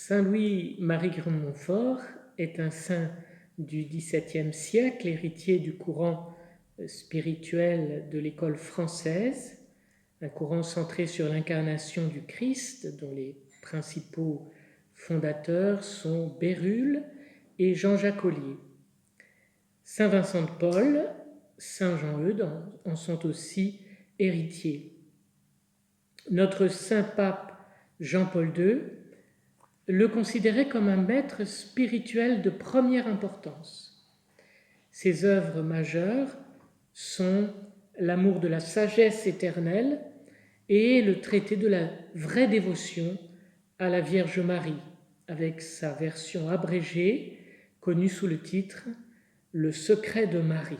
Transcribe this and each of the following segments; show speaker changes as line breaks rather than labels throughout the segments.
Saint Louis-Marie Grignon de Montfort est un saint du XVIIe siècle, héritier du courant spirituel de l'école française, un courant centré sur l'incarnation du Christ, dont les principaux fondateurs sont Bérulle et Jean-Jacques Ollier. Saint Vincent de Paul, Saint Jean-Eudes en sont aussi héritiers. Notre saint pape Jean-Paul II le considérait comme un maître spirituel de première importance. Ses œuvres majeures sont l'amour de la sagesse éternelle et le traité de la vraie dévotion à la Vierge Marie, avec sa version abrégée connue sous le titre « Le secret de Marie ».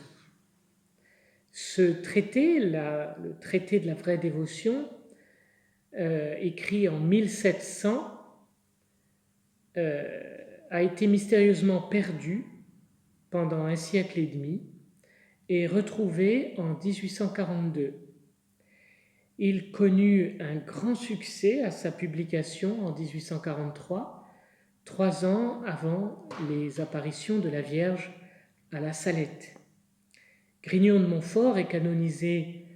Ce traité, le traité de la vraie dévotion, écrit en 1700, a été mystérieusement perdu pendant un siècle et demi et retrouvé en 1842. Il connut un grand succès à sa publication en 1843, 3 ans avant les apparitions de la Vierge à la Salette. Grignon de Montfort est canonisé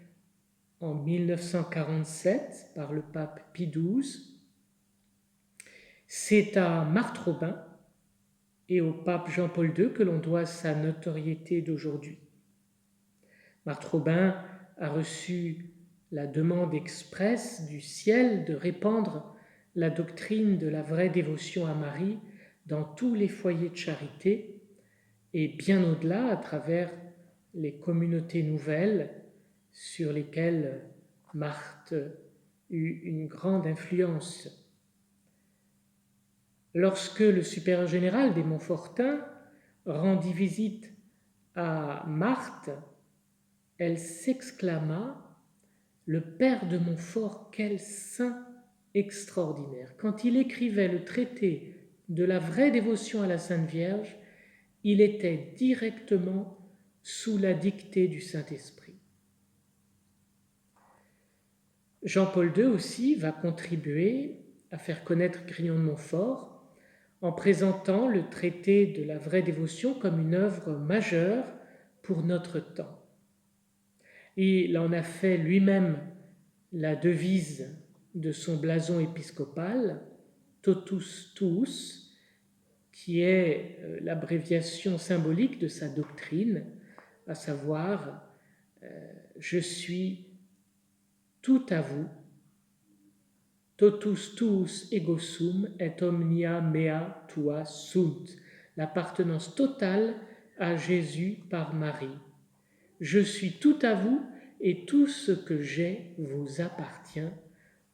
en 1947 par le pape Pie XII. C'est à Marthe Robin et au pape Jean-Paul II que l'on doit sa notoriété d'aujourd'hui. Marthe Robin a reçu la demande expresse du ciel de répandre la doctrine de la vraie dévotion à Marie dans tous les foyers de charité et bien au-delà à travers les communautés nouvelles sur lesquelles Marthe eut une grande influence. Lorsque le supérieur général des Montfortins rendit visite à Marthe, elle s'exclama « Le père de Montfort, quel saint extraordinaire !» Quand il écrivait le traité de la vraie dévotion à la Sainte Vierge, il était directement sous la dictée du Saint-Esprit. Jean-Paul II aussi va contribuer à faire connaître Grignon de Montfort en présentant le traité de la vraie dévotion comme une œuvre majeure pour notre temps. Il en a fait lui-même la devise de son blason épiscopal, Totus Tuus, qui est l'abréviation symbolique de sa doctrine, à savoir « Je suis tout à vous, totus tuus ego sum et omnia mea tua sunt », l'appartenance totale à Jésus par Marie. Je suis tout à vous et tout ce que j'ai vous appartient,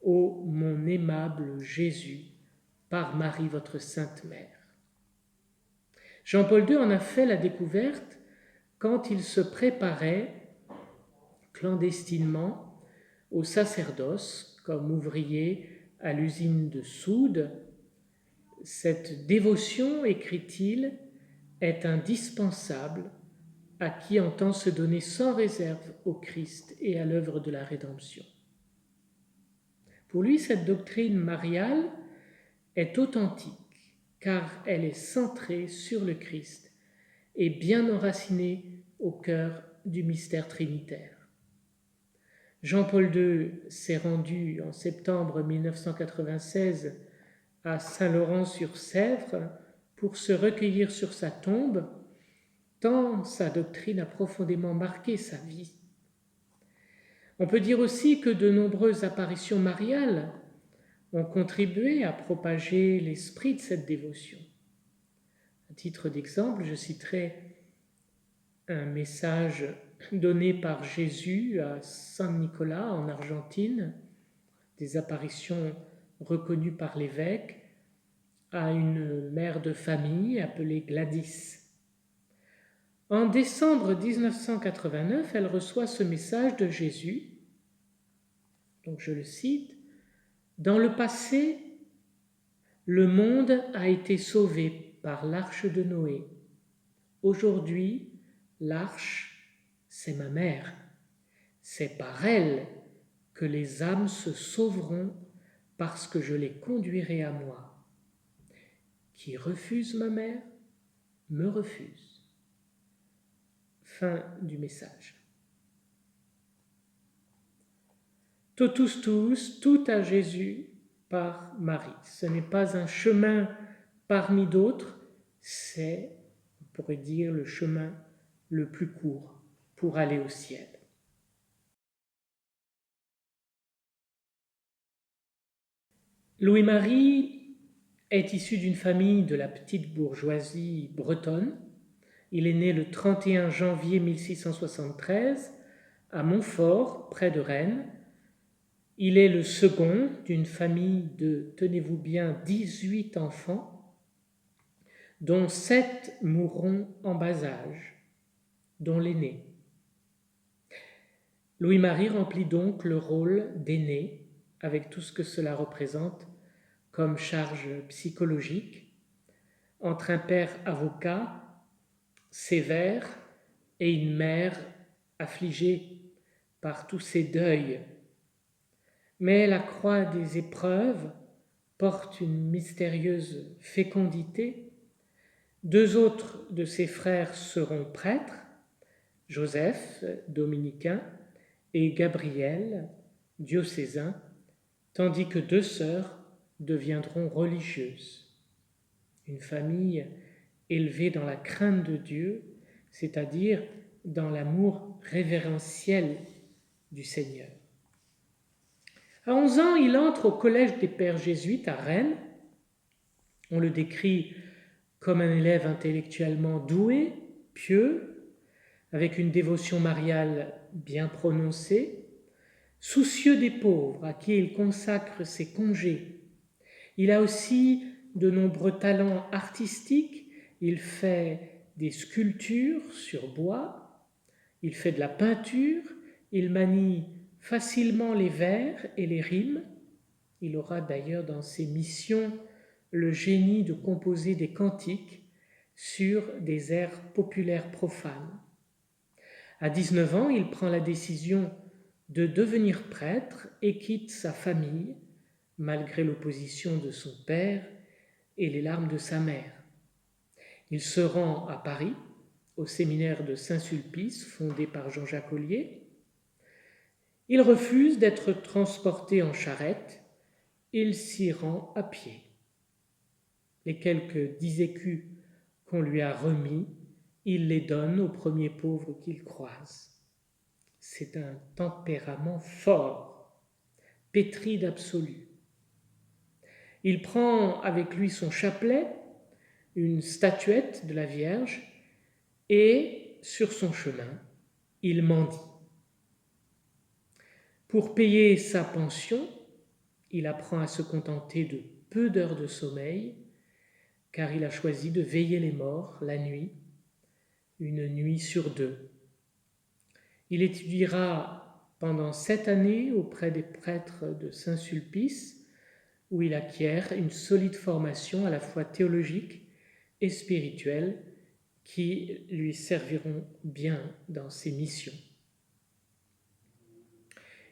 ô mon aimable Jésus, par Marie votre Sainte Mère. Jean-Paul II en a fait la découverte quand il se préparait clandestinement au sacerdoce comme ouvrier à l'usine de soude. Cette dévotion, écrit-il, est indispensable à qui entend se donner sans réserve au Christ et à l'œuvre de la rédemption. Pour lui, cette doctrine mariale est authentique car elle est centrée sur le Christ et bien enracinée au cœur du mystère trinitaire. Jean-Paul II s'est rendu en septembre 1996 à Saint-Laurent-sur-Sèvre pour se recueillir sur sa tombe, tant sa doctrine a profondément marqué sa vie. On peut dire aussi que de nombreuses apparitions mariales ont contribué à propager l'esprit de cette dévotion. À titre d'exemple, je citerai un message donné par Jésus à San Nicolas en Argentine, des apparitions reconnues par l'évêque, à une mère de famille appelée Gladys. En décembre 1989, elle reçoit ce message de Jésus, donc je le cite, « Dans le passé, le monde a été sauvé par l'arche de Noé. Aujourd'hui, l'arche, c'est ma mère. C'est par elle que les âmes se sauveront parce que je les conduirai à moi. Qui refuse ma mère, me refuse. Fin du message. Totus tuus, tout à Jésus par Marie. Ce n'est pas un chemin parmi d'autres, c'est, on pourrait dire, le chemin le plus court pour aller au ciel. Louis-Marie est issu d'une famille de la petite bourgeoisie bretonne. Il est né le 31 janvier 1673 à Montfort, près de Rennes. Il est le second d'une famille de, tenez-vous bien, 18 enfants, dont 7 mourront en bas âge, dont l'aîné. Louis-Marie remplit donc le rôle d'aîné, avec tout ce que cela représente comme charge psychologique, entre un père avocat sévère et une mère affligée par tous ces deuils. Mais la croix des épreuves porte une mystérieuse fécondité. 2 autres de ses frères seront prêtres, Joseph, dominicain, et Gabriel, diocésain, tandis que 2 sœurs deviendront religieuses. Une famille élevée dans la crainte de Dieu, c'est-à-dire dans l'amour révérentiel du Seigneur. À 11 ans, il entre au collège des pères jésuites à Rennes. On le décrit comme un élève intellectuellement doué, pieux, avec une dévotion mariale bien prononcée, soucieux des pauvres à qui il consacre ses congés. Il a aussi de nombreux talents artistiques. Il fait des sculptures sur bois, il fait de la peinture, il manie facilement les vers et les rimes. Il aura d'ailleurs dans ses missions le génie de composer des cantiques sur des airs populaires profanes. À 19 ans, il prend la décision de devenir prêtre et quitte sa famille, malgré l'opposition de son père et les larmes de sa mère. Il se rend à Paris, au séminaire de Saint-Sulpice, fondé par Jean-Jacques Ollier. Il refuse d'être transporté en charrette, il s'y rend à pied. Les quelques 10 écus qu'on lui a remis, il les donne aux premiers pauvres qu'il croise. C'est un tempérament fort, pétri d'absolu. Il prend avec lui son chapelet, une statuette de la Vierge, et sur son chemin, il mendie. Pour payer sa pension, il apprend à se contenter de peu d'heures de sommeil, car il a choisi de veiller les morts la nuit, une nuit sur 2. Il étudiera pendant 7 années auprès des prêtres de Saint-Sulpice, où il acquiert une solide formation à la fois théologique et spirituelle qui lui serviront bien dans ses missions.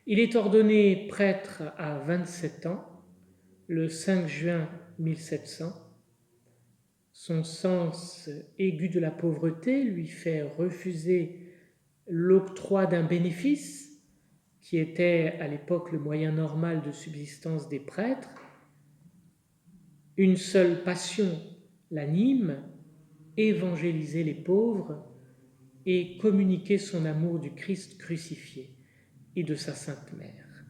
Il est ordonné prêtre à 27 ans, le 5 juin 1700. Son sens aigu de la pauvreté lui fait refuser l'octroi d'un bénéfice qui était à l'époque le moyen normal de subsistance des prêtres. Une seule passion l'anime, évangéliser les pauvres et communiquer son amour du Christ crucifié et de sa Sainte Mère.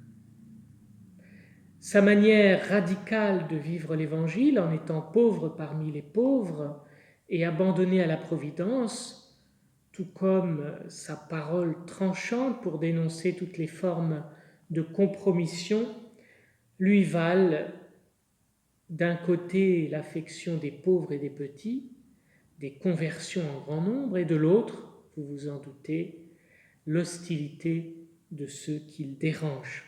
Sa manière radicale de vivre l'Évangile, en étant pauvre parmi les pauvres et abandonné à la Providence, tout comme sa parole tranchante pour dénoncer toutes les formes de compromission, lui valent d'un côté l'affection des pauvres et des petits, des conversions en grand nombre, et de l'autre, vous vous en doutez, l'hostilité de ceux qu'il dérange.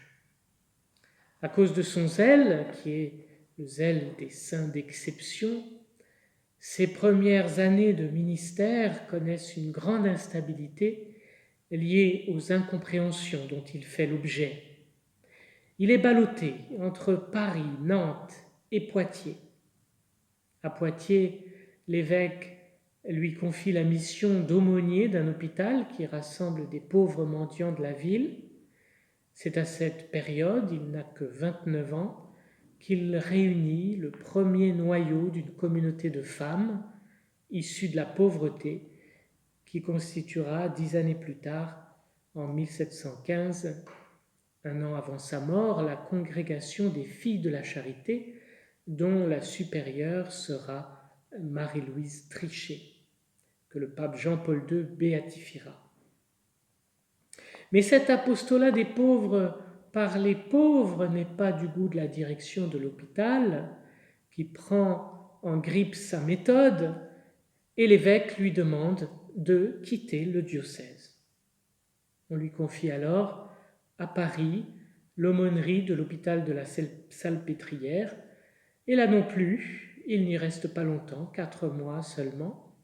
À cause de son zèle, qui est le zèle des saints d'exception, ses premières années de ministère connaissent une grande instabilité liée aux incompréhensions dont il fait l'objet. Il est ballotté entre Paris, Nantes et Poitiers. À Poitiers, l'évêque lui confie la mission d'aumônier d'un hôpital qui rassemble des pauvres mendiants de la ville. C'est à cette période, il n'a que 29 ans, qu'il réunit le premier noyau d'une communauté de femmes issues de la pauvreté qui constituera 10 années plus tard, en 1715, un an avant sa mort, la congrégation des Filles de la Charité, dont la supérieure sera Marie-Louise Trichet, que le pape Jean-Paul II béatifiera. Mais cet apostolat des pauvres par les pauvres n'est pas du goût de la direction de l'hôpital, qui prend en grippe sa méthode, et l'évêque lui demande de quitter le diocèse. On lui confie alors à Paris l'aumônerie de l'hôpital de la Salpêtrière, et là non plus, il n'y reste pas longtemps, 4 mois seulement,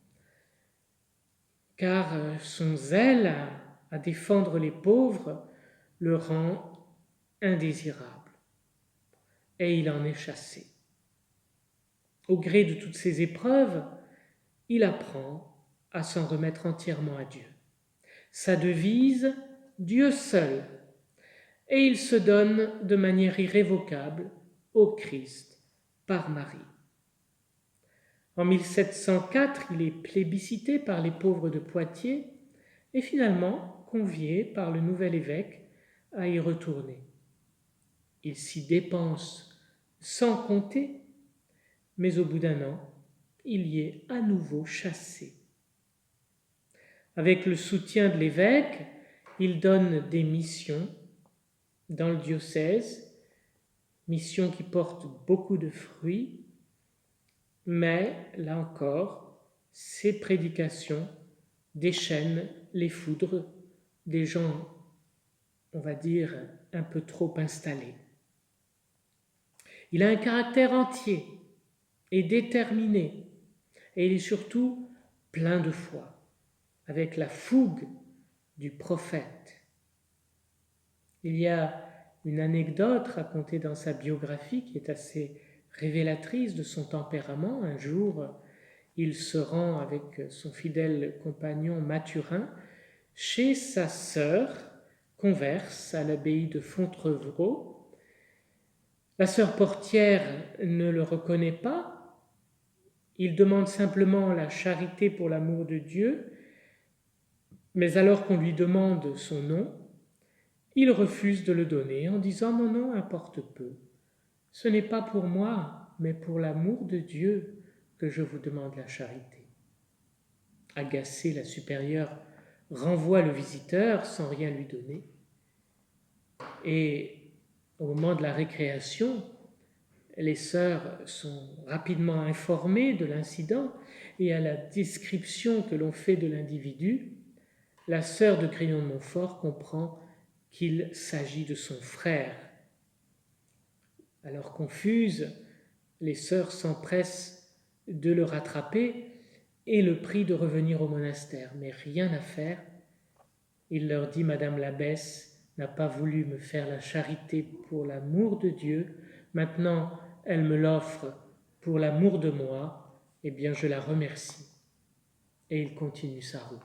car son zèle à défendre les pauvres le rend indésirable, et il en est chassé. Au gré de toutes ces épreuves, il apprend à s'en remettre entièrement à Dieu. Sa devise, Dieu seul, et il se donne de manière irrévocable au Christ par Marie. En 1704, il est plébiscité par les pauvres de Poitiers et finalement convié par le nouvel évêque à y retourner. Il s'y dépense sans compter, mais au bout d'un an, il y est à nouveau chassé. Avec le soutien de l'évêque, il donne des missions dans le diocèse, missions qui portent beaucoup de fruits, mais là encore, ses prédications déchaînent les foudres des gens, on va dire, un peu trop installés. Il a un caractère entier et déterminé, et il est surtout plein de foi, avec la fougue du prophète. Il y a une anecdote racontée dans sa biographie qui est assez révélatrice de son tempérament. Un jour, il se rend avec son fidèle compagnon Mathurin chez sa sœur, converse à l'abbaye de Fontevraud. La sœur portière ne le reconnaît pas. Il demande simplement la charité pour l'amour de Dieu, mais alors qu'on lui demande son nom, il refuse de le donner en disant « Mon nom importe peu. Ce n'est pas pour moi, mais pour l'amour de Dieu que je vous demande la charité. » Agacée, la supérieure renvoie le visiteur sans rien lui donner. Et au moment de la récréation, les sœurs sont rapidement informées de l'incident et à la description que l'on fait de l'individu, la sœur de Crillon de Montfort comprend qu'il s'agit de son frère. Alors confuses, les sœurs s'empressent de le rattraper et le prient de revenir au monastère. Mais rien à faire. Il leur dit « Madame l'abbesse n'a pas voulu me faire la charité pour l'amour de Dieu. Maintenant, elle me l'offre pour l'amour de moi. Eh bien, je la remercie. » Et il continue sa route.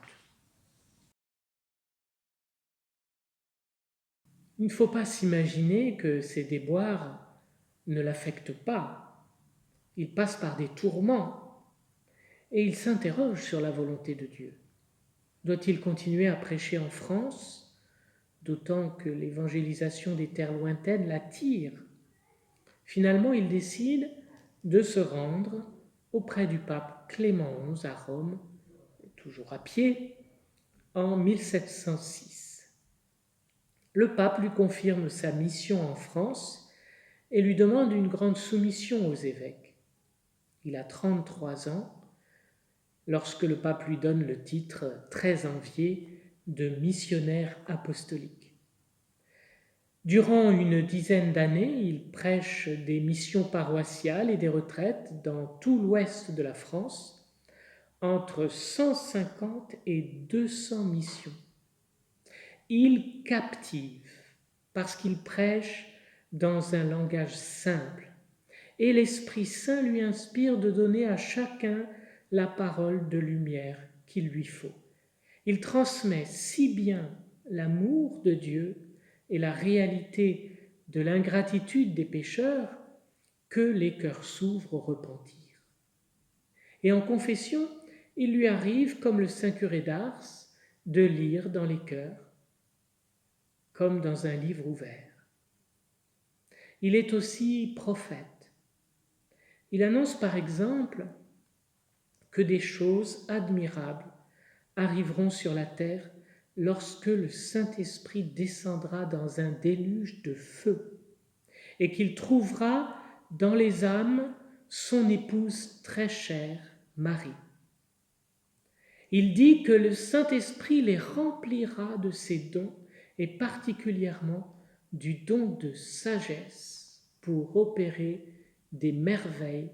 Il ne faut pas s'imaginer que ces déboires ne l'affectent pas. Il passe par des tourments et il s'interroge sur la volonté de Dieu. Doit-il continuer à prêcher en France, d'autant que l'évangélisation des terres lointaines l'attire? Finalement, il décide de se rendre auprès du pape Clément XI à Rome, toujours à pied, en 1706. Le pape lui confirme sa mission en France et lui demande une grande soumission aux évêques. Il a 33 ans lorsque le pape lui donne le titre très envié de missionnaire apostolique. Durant une dizaine d'années, il prêche des missions paroissiales et des retraites dans tout l'ouest de la France, entre 150 et 200 missions. Il captive parce qu'il prêche dans un langage simple et l'Esprit Saint lui inspire de donner à chacun la parole de lumière qu'il lui faut. Il transmet si bien l'amour de Dieu et la réalité de l'ingratitude des pécheurs que les cœurs s'ouvrent au repentir. Et en confession, il lui arrive, comme le saint curé d'Ars, de lire dans les cœurs, comme dans un livre ouvert. Il est aussi prophète. Il annonce par exemple que des choses admirables arriveront sur la terre lorsque le Saint-Esprit descendra dans un déluge de feu et qu'il trouvera dans les âmes son épouse très chère, Marie. Il dit que le Saint-Esprit les remplira de ses dons et particulièrement du don de sagesse pour opérer des merveilles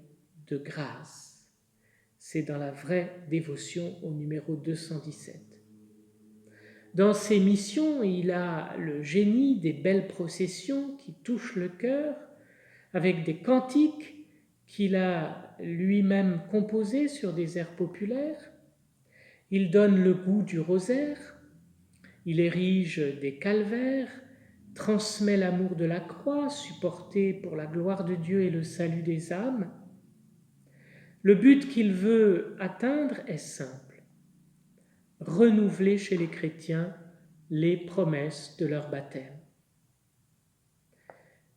de grâce. C'est dans la vraie dévotion au numéro 217. Dans ses missions, il a le génie des belles processions qui touchent le cœur, avec des cantiques qu'il a lui-même composés sur des airs populaires. Il donne le goût du rosaire, il érige des calvaires, transmet l'amour de la croix, supporté pour la gloire de Dieu et le salut des âmes. Le but qu'il veut atteindre est simple: renouveler chez les chrétiens les promesses de leur baptême.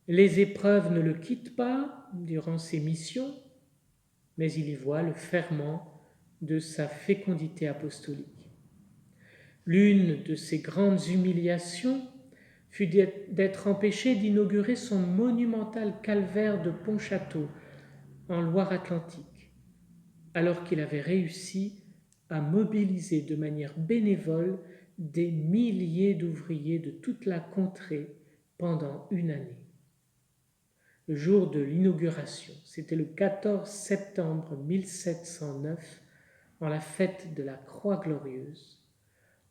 Les épreuves ne le quittent pas durant ses missions, mais il y voit le ferment de sa fécondité apostolique. L'une de ses grandes humiliations fut d'être empêché d'inaugurer son monumental calvaire de Pontchâteau, en Loire-Atlantique, alors qu'il avait réussi à mobiliser de manière bénévole des milliers d'ouvriers de toute la contrée pendant une année. Le jour de l'inauguration, c'était le 14 septembre 1709, en la fête de la Croix glorieuse,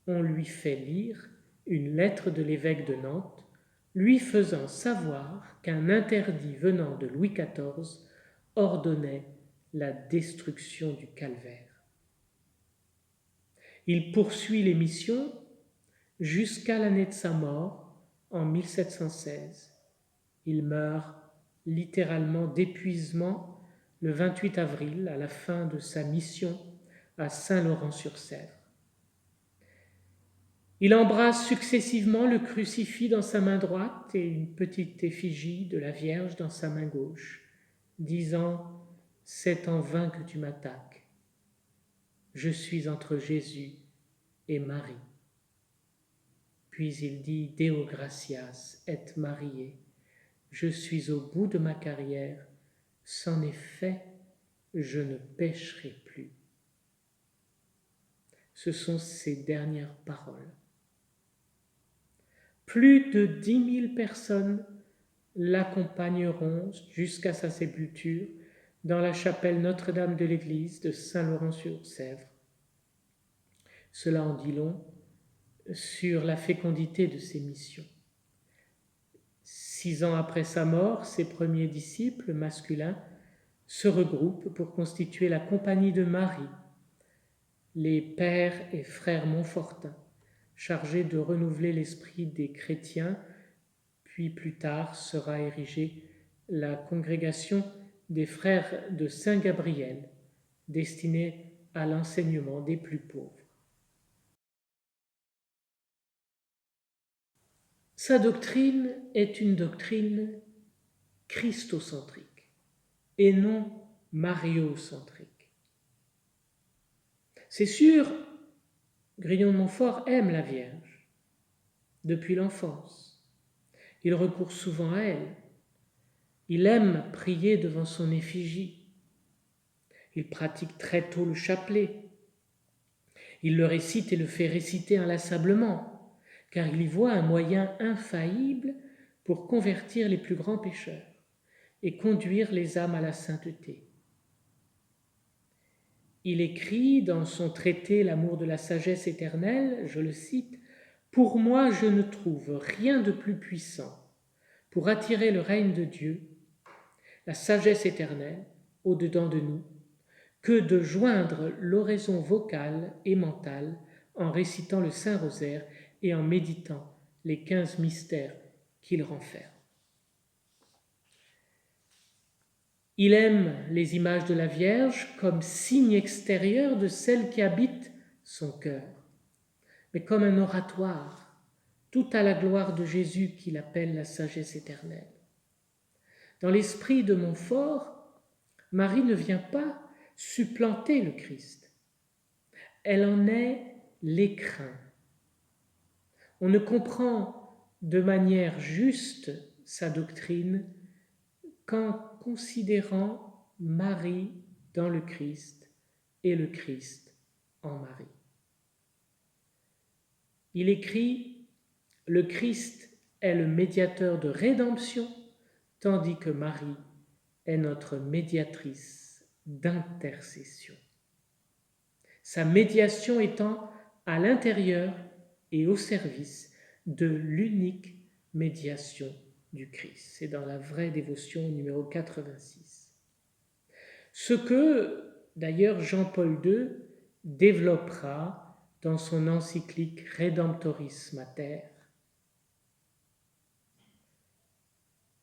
on lui fait lire une lettre de l'évêque de Nantes lui faisant savoir qu'un interdit venant de Louis XIV ordonnait la destruction du calvaire. Il poursuit les missions jusqu'à l'année de sa mort en 1716. Il meurt littéralement d'épuisement le 28 avril à la fin de sa mission à Saint-Laurent-sur-Sèvre. Il embrasse successivement le crucifix dans sa main droite et une petite effigie de la Vierge dans sa main gauche, disant « C'est en vain que tu m'attaques. Je suis entre Jésus et Marie. » Puis il dit « Deo gratias et Mariae. Je suis au bout de ma carrière, c'en est fait, je ne pécherai plus. » Ce sont ses dernières paroles. Plus de 10 000 personnes l'accompagneront jusqu'à sa sépulture dans la chapelle Notre-Dame de l'Église de Saint-Laurent-sur-Sèvre. Cela en dit long sur la fécondité de ses missions. 6 ans après sa mort, ses premiers disciples masculins se regroupent pour constituer la Compagnie de Marie, les pères et frères Montfortin, chargés de renouveler l'esprit des chrétiens, puis plus tard sera érigée la congrégation des frères de Saint-Gabriel, destinée à l'enseignement des plus pauvres. Sa doctrine est une doctrine christocentrique et non mariocentrique. C'est sûr, Grillon de Montfort aime la Vierge depuis l'enfance. Il recourt souvent à elle. Il aime prier devant son effigie. Il pratique très tôt le chapelet. Il le récite et le fait réciter inlassablement, car il y voit un moyen infaillible pour convertir les plus grands pécheurs et conduire les âmes à la sainteté. Il écrit dans son traité « L'amour de la sagesse éternelle », je le cite, « Pour moi, je ne trouve rien de plus puissant pour attirer le règne de Dieu, la sagesse éternelle au-dedans de nous que de joindre l'oraison vocale et mentale en récitant le Saint-Rosaire et en méditant les 15 mystères qu'il renferme. Il aime les images de la Vierge comme signe extérieur de celle qui habite son cœur, mais comme un oratoire, tout à la gloire de Jésus qu'il appelle la sagesse éternelle. Dans l'esprit de Montfort, Marie ne vient pas supplanter le Christ. Elle en est l'écrin. On ne comprend de manière juste sa doctrine qu'en considérant Marie dans le Christ et le Christ en Marie. Il écrit « Le Christ est le médiateur de rédemption, tandis que Marie est notre médiatrice d'intercession. » Sa médiation étant à l'intérieur et au service de l'unique médiation du Christ. C'est dans la vraie dévotion numéro 86. Ce que, d'ailleurs, Jean-Paul II développera dans son encyclique Redemptoris Mater.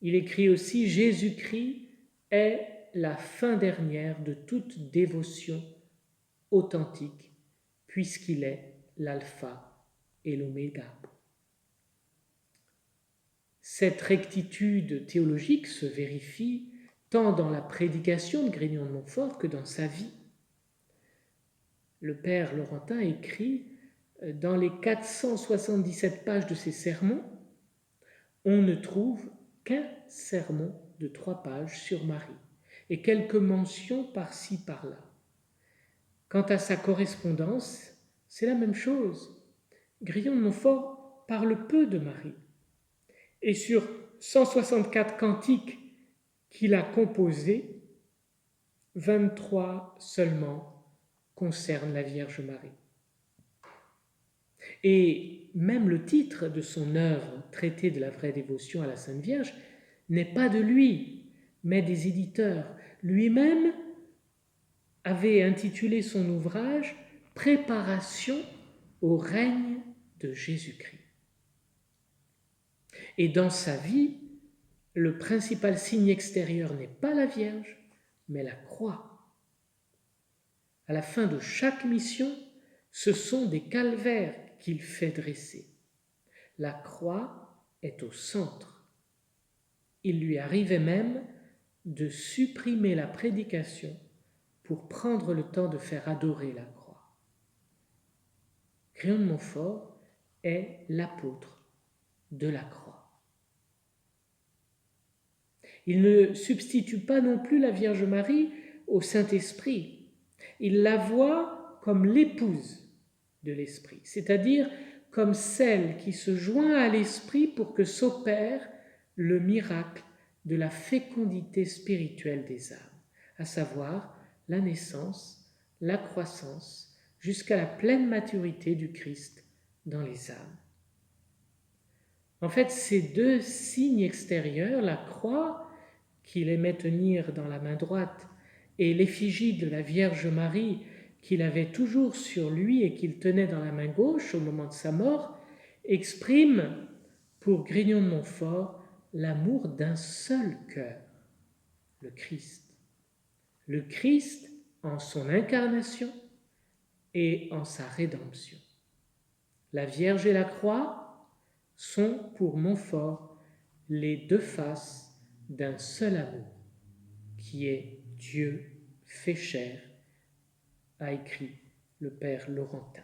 Il écrit aussi « Jésus-Christ est la fin dernière de toute dévotion authentique, puisqu'il est l'alpha et l'oméga. » Cette rectitude théologique se vérifie tant dans la prédication de Grignion de Montfort que dans sa vie. Le père Laurentin écrit dans les 477 pages de ses sermons, on ne trouve qu'un sermon de 3 pages sur Marie et quelques mentions par-ci par-là. Quant à sa correspondance, c'est la même chose. Grignion de Montfort parle peu de Marie. Et sur 164 cantiques qu'il a composés, 23 seulement concernent la Vierge Marie. Et même le titre de son œuvre, Traité de la vraie dévotion à la Sainte Vierge, n'est pas de lui, mais des éditeurs. Lui-même avait intitulé son ouvrage « Préparation au règne de Jésus-Christ ». Et dans sa vie, le principal signe extérieur n'est pas la Vierge, mais la croix. À la fin de chaque mission, ce sont des calvaires qu'il fait dresser. La croix est au centre. Il lui arrivait même de supprimer la prédication pour prendre le temps de faire adorer la croix. Grignion de Montfort est l'apôtre de la croix. Il ne substitue pas non plus la Vierge Marie au Saint-Esprit. Il la voit comme l'épouse de l'Esprit, c'est-à-dire comme celle qui se joint à l'Esprit pour que s'opère le miracle de la fécondité spirituelle des âmes, à savoir la naissance, la croissance, jusqu'à la pleine maturité du Christ dans les âmes. En fait, ces deux signes extérieurs, la croix qu'il aimait tenir dans la main droite et l'effigie de la Vierge Marie qu'il avait toujours sur lui et qu'il tenait dans la main gauche au moment de sa mort, expriment pour Grignion de Montfort l'amour d'un seul cœur, le Christ. Le Christ en son incarnation et en sa rédemption. La Vierge et la croix sont pour Montfort les deux faces d'un seul amour, qui est Dieu fait chair, a écrit le père Laurentin.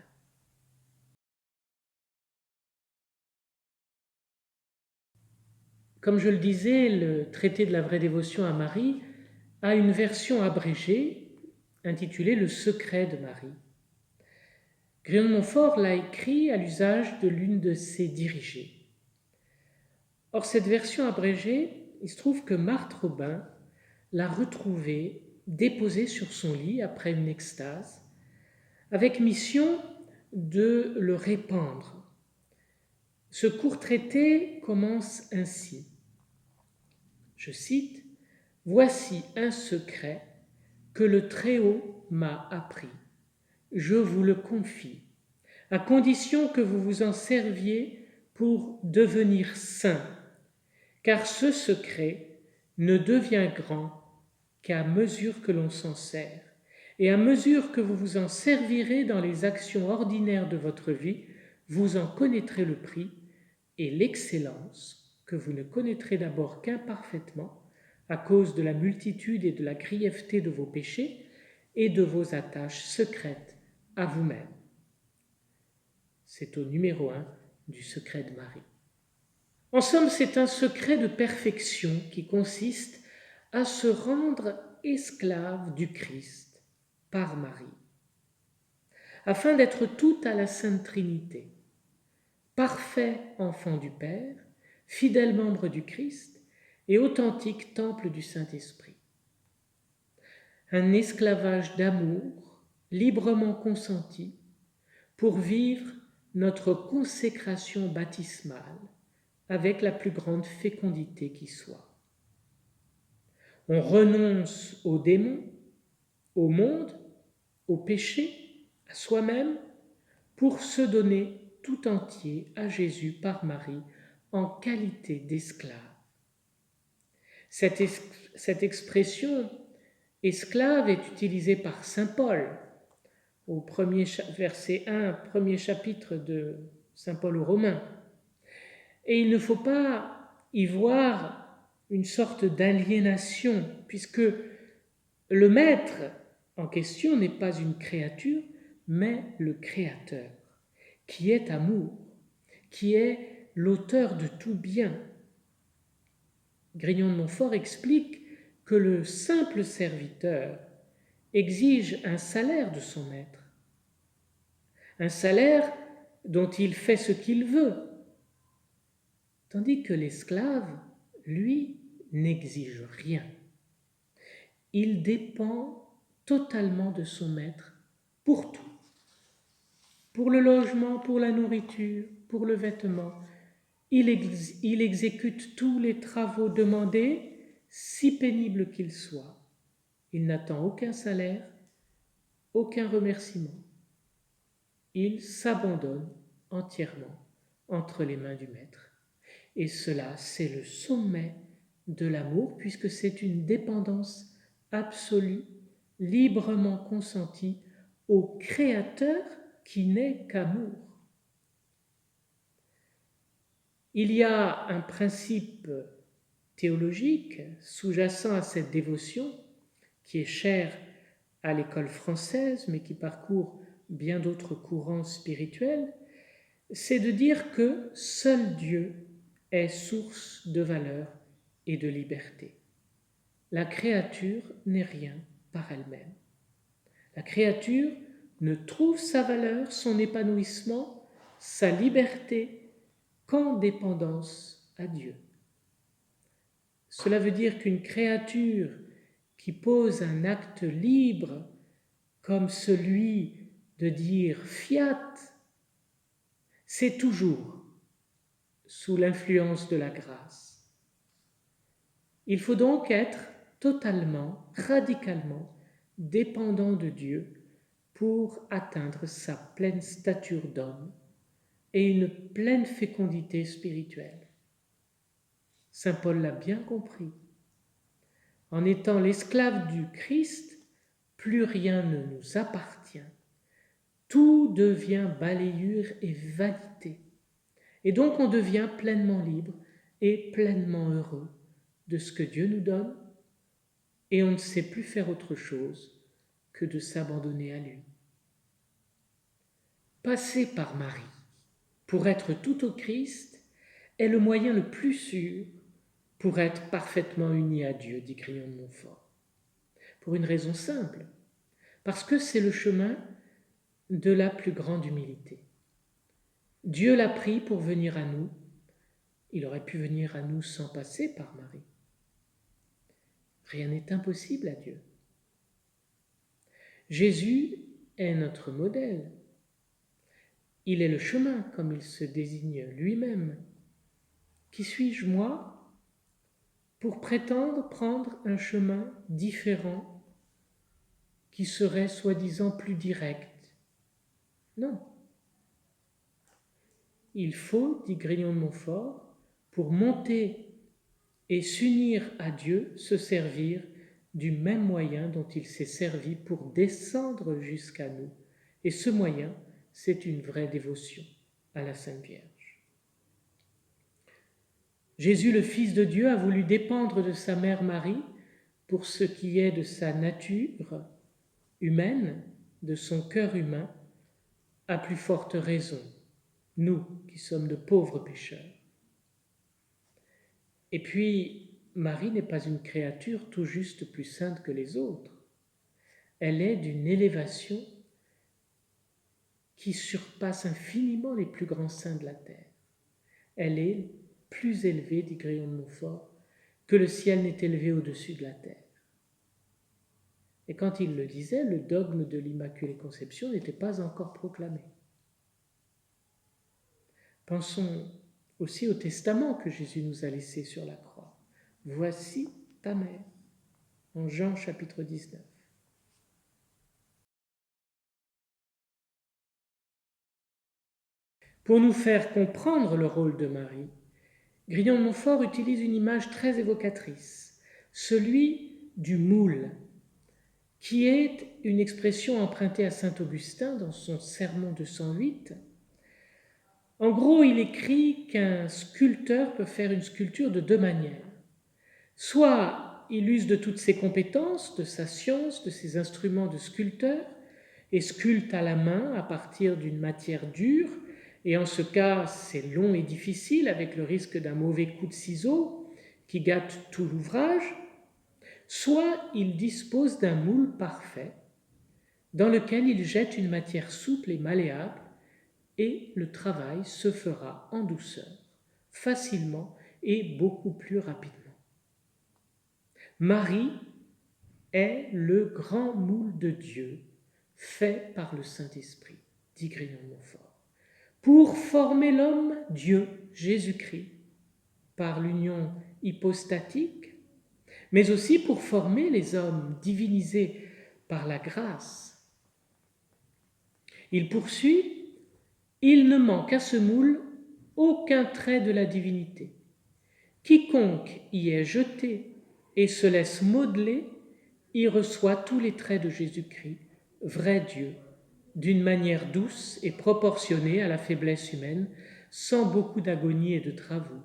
Comme je le disais, le traité de la vraie dévotion à Marie a une version abrégée intitulée « Le secret de Marie ». Grignion de Montfort l'a écrit à l'usage de l'une de ses dirigées. Or, cette version abrégée, il se trouve que Marthe Robin l'a retrouvée déposée sur son lit après une extase, avec mission de le répandre. Ce court traité commence ainsi. Je cite Voici un secret que le Très-Haut m'a appris. Je vous le confie, à condition que vous vous en serviez pour devenir saint, car ce secret ne devient grand qu'à mesure que l'on s'en sert, et à mesure que vous vous en servirez dans les actions ordinaires de votre vie, vous en connaîtrez le prix et l'excellence que vous ne connaîtrez d'abord qu'imparfaitement à cause de la multitude et de la grièveté de vos péchés et de vos attaches secrètes à vous-même. C'est au numéro 1 du secret de Marie. En somme, c'est un secret de perfection qui consiste à se rendre esclave du Christ par Marie, afin d'être tout à la Sainte Trinité, parfait enfant du Père, fidèle membre du Christ et authentique temple du Saint-Esprit. Un esclavage d'amour librement consenti pour vivre notre consécration baptismale avec la plus grande fécondité qui soit. On renonce aux démons, au monde, au péché, à soi-même, pour se donner tout entier à Jésus par Marie en qualité d'esclave. Cette expression esclave est utilisée par saint Paul au verset 1, premier chapitre de saint Paul aux Romains. Et il ne faut pas y voir une sorte d'aliénation, puisque le maître en question n'est pas une créature, mais le Créateur, qui est amour, qui est l'auteur de tout bien. Grignon de Montfort explique que le simple serviteur exige un salaire de son maître, un salaire dont il fait ce qu'il veut, tandis que l'esclave, lui, n'exige rien. Il dépend totalement de son maître pour tout, pour le logement, pour la nourriture, pour le vêtement. Il exécute tous les travaux demandés, si pénibles qu'ils soient. Il n'attend aucun salaire, aucun remerciement. Il s'abandonne entièrement entre les mains du maître. Et cela, c'est le sommet de l'amour, puisque c'est une dépendance absolue, librement consentie au Créateur qui n'est qu'amour. Il y a un principe théologique sous-jacent à cette dévotion qui est cher à l'école française, mais qui parcourt bien d'autres courants spirituels, c'est de dire que seul Dieu est source de valeur et de liberté. La créature n'est rien par elle-même. La créature ne trouve sa valeur, son épanouissement, sa liberté qu'en dépendance à Dieu. Cela veut dire qu'une créature qui pose un acte libre comme celui de dire fiat, c'est toujours sous l'influence de la grâce. Il faut donc être totalement, radicalement dépendant de Dieu pour atteindre sa pleine stature d'homme et une pleine fécondité spirituelle. Saint Paul l'a bien compris. En étant l'esclave du Christ, plus rien ne nous appartient. Tout devient balayure et vanité. Et donc on devient pleinement libre et pleinement heureux de ce que Dieu nous donne, et on ne sait plus faire autre chose que de s'abandonner à lui. Passer par Marie pour être tout au Christ est le moyen le plus sûr pour être parfaitement uni à Dieu, dit Grignon de Montfort. Pour une raison simple, parce que c'est le chemin de la plus grande humilité. Dieu l'a pris pour venir à nous. Il aurait pu venir à nous sans passer par Marie. Rien n'est impossible à Dieu. Jésus est notre modèle. Il est le chemin, comme il se désigne lui-même. Qui suis-je, moi? pour prétendre prendre un chemin différent qui serait soi-disant plus direct. Non. Il faut, dit Grignon de Montfort, pour monter et s'unir à Dieu, se servir du même moyen dont il s'est servi pour descendre jusqu'à nous. Et ce moyen, c'est une vraie dévotion à la Sainte Vierge. Jésus, le Fils de Dieu, a voulu dépendre de sa mère Marie pour ce qui est de sa nature humaine, de son cœur humain, à plus forte raison, nous qui sommes de pauvres pécheurs. Et puis, Marie n'est pas une créature tout juste plus sainte que les autres. Elle est d'une élévation qui surpasse infiniment les plus grands saints de la terre. Elle est plus élevée, dit Grignon de Montfort, que le ciel n'est élevé au-dessus de la terre. Et quand il le disait, le dogme de l'Immaculée Conception n'était pas encore proclamé. Pensons aussi au testament que Jésus nous a laissé sur la croix. Voici ta mère, en Jean chapitre 19. Pour nous faire comprendre le rôle de Marie, Grignon de Montfort utilise une image très évocatrice, celui du moule, qui est une expression empruntée à saint Augustin dans son Sermon 208. En gros, il écrit qu'un sculpteur peut faire une sculpture de deux manières. Soit il use de toutes ses compétences, de sa science, de ses instruments de sculpteur, et sculpte à la main à partir d'une matière dure, et en ce cas c'est long et difficile avec le risque d'un mauvais coup de ciseau qui gâte tout l'ouvrage, soit il dispose d'un moule parfait dans lequel il jette une matière souple et malléable et le travail se fera en douceur, facilement et beaucoup plus rapidement. Marie est le grand moule de Dieu fait par le Saint-Esprit, dit Grignon de Montfort, pour former l'homme, Dieu, Jésus-Christ, par l'union hypostatique, mais aussi pour former les hommes divinisés par la grâce. Il poursuit, il ne manque à ce moule aucun trait de la divinité. Quiconque y est jeté et se laisse modeler, y reçoit tous les traits de Jésus-Christ, vrai Dieu, d'une manière douce et proportionnée à la faiblesse humaine, sans beaucoup d'agonie et de travaux.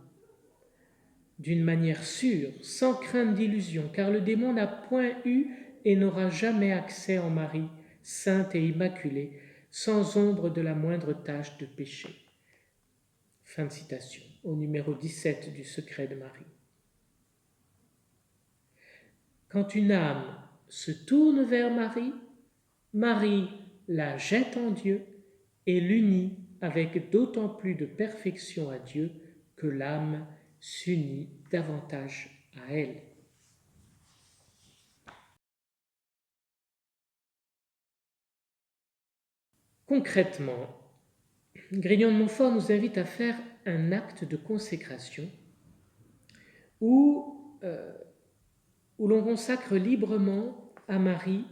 D'une manière sûre, sans crainte d'illusion, car le démon n'a point eu et n'aura jamais accès en Marie, sainte et immaculée, sans ombre de la moindre tache de péché. Fin de citation, au numéro 17 du Secret de Marie. Quand une âme se tourne vers Marie, Marie la jette en Dieu et l'unit avec d'autant plus de perfection à Dieu que l'âme s'unit davantage à elle. Concrètement, Grignon de Montfort nous invite à faire un acte de consécration où l'on consacre librement à Marie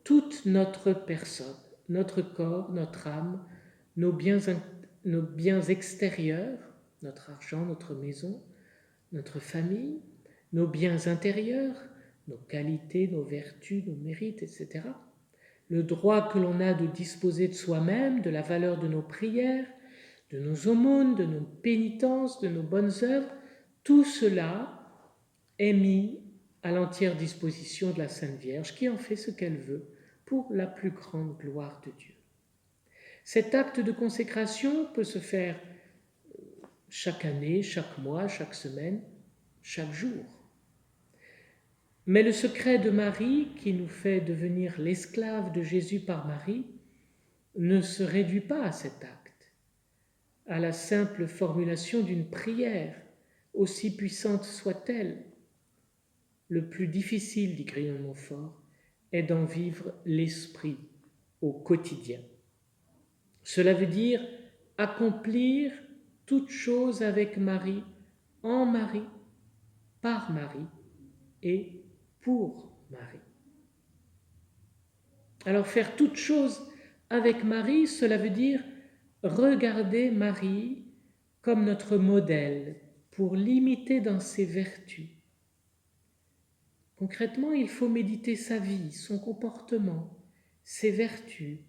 toute notre personne, notre corps, notre âme, nos biens extérieurs, notre argent, notre maison, notre famille, nos biens intérieurs, nos qualités, nos vertus, nos mérites, etc. Le droit que l'on a de disposer de soi-même, de la valeur de nos prières, de nos aumônes, de nos pénitences, de nos bonnes œuvres, tout cela est mis à l'entière disposition de la Sainte Vierge qui en fait ce qu'elle veut pour la plus grande gloire de Dieu. Cet acte de consécration peut se faire chaque année, chaque mois, chaque semaine, chaque jour. Mais le secret de Marie, qui nous fait devenir l'esclave de Jésus par Marie, ne se réduit pas à cet acte, à la simple formulation d'une prière, aussi puissante soit-elle. Le plus difficile, dit Grignon de Montfort, est d'en vivre l'esprit au quotidien. Cela veut dire accomplir toute chose avec Marie, en Marie, par Marie et pour Marie. Alors faire toute chose avec Marie, cela veut dire regarder Marie comme notre modèle pour l'imiter dans ses vertus. Concrètement, il faut méditer sa vie, son comportement, ses vertus,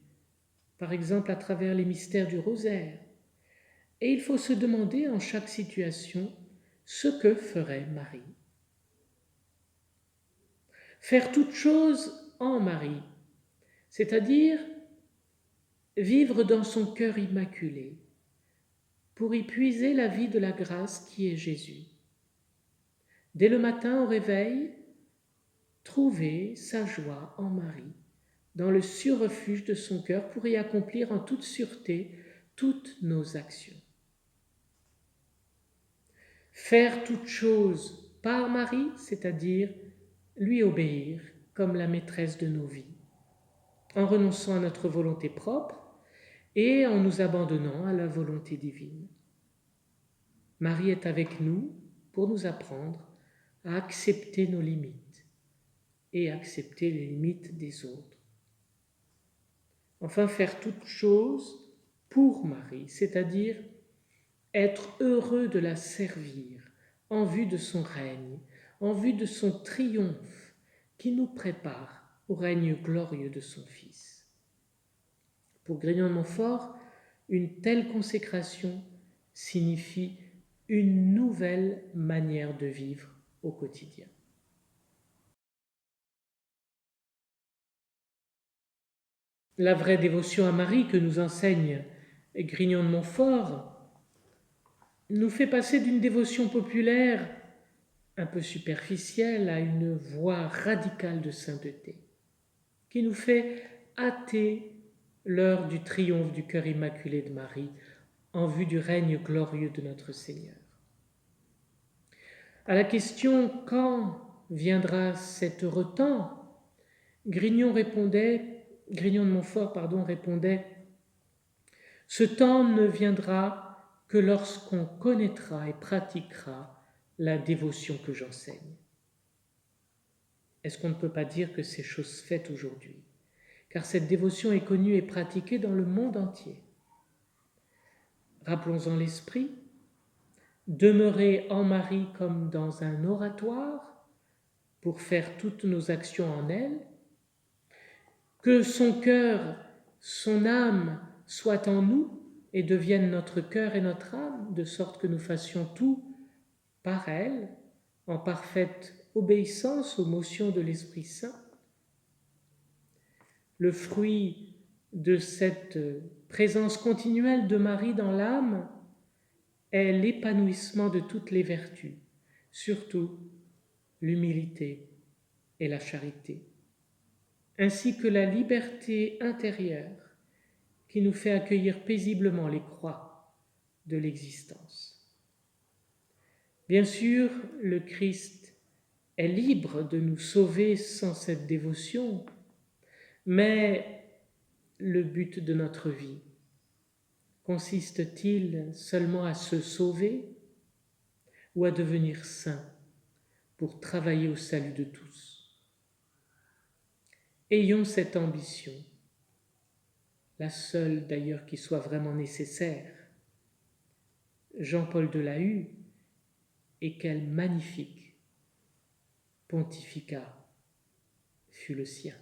par exemple à travers les mystères du rosaire. Et il faut se demander en chaque situation ce que ferait Marie. Faire toute chose en Marie, c'est-à-dire vivre dans son cœur immaculé pour y puiser la vie de la grâce qui est Jésus. Dès le matin au réveil, trouver sa joie en Marie, dans le surrefuge de son cœur pour y accomplir en toute sûreté toutes nos actions. Faire toute chose par Marie, c'est-à-dire lui obéir comme la maîtresse de nos vies, en renonçant à notre volonté propre et en nous abandonnant à la volonté divine. Marie est avec nous pour nous apprendre à accepter nos limites et accepter les limites des autres. Enfin, faire toute chose pour Marie, c'est-à-dire être heureux de la servir en vue de son règne, en vue de son triomphe qui nous prépare au règne glorieux de son Fils. Pour Grignon de Montfort, une telle consécration signifie une nouvelle manière de vivre au quotidien. La vraie dévotion à Marie que nous enseigne Grignon de Montfort nous fait passer d'une dévotion populaire un peu superficielle à une voie radicale de sainteté, qui nous fait hâter l'heure du triomphe du cœur immaculé de Marie en vue du règne glorieux de notre Seigneur. À la question « Quand viendra cet heureux temps ?», Grignon de Montfort répondait « Ce temps ne viendra que lorsqu'on connaîtra et pratiquera la dévotion que j'enseigne. » Est-ce qu'on ne peut pas dire que c'est chose faite aujourd'hui ? Car cette dévotion est connue et pratiquée dans le monde entier. Rappelons-en l'esprit, demeurer en Marie comme dans un oratoire pour faire toutes nos actions en elle, que son cœur, son âme soient en nous et deviennent notre cœur et notre âme, de sorte que nous fassions tout par elle, en parfaite obéissance aux motions de l'Esprit Saint. Le fruit de cette présence continuelle de Marie dans l'âme est l'épanouissement de toutes les vertus, surtout l'humilité et la charité, ainsi que la liberté intérieure qui nous fait accueillir paisiblement les croix de l'existence. Bien sûr, le Christ est libre de nous sauver sans cette dévotion, mais le but de notre vie consiste-t-il seulement à se sauver ou à devenir saint pour travailler au salut de tous ? Ayons cette ambition, la seule d'ailleurs qui soit vraiment nécessaire. Jean-Paul de la Hue, et quel magnifique pontificat fut le sien.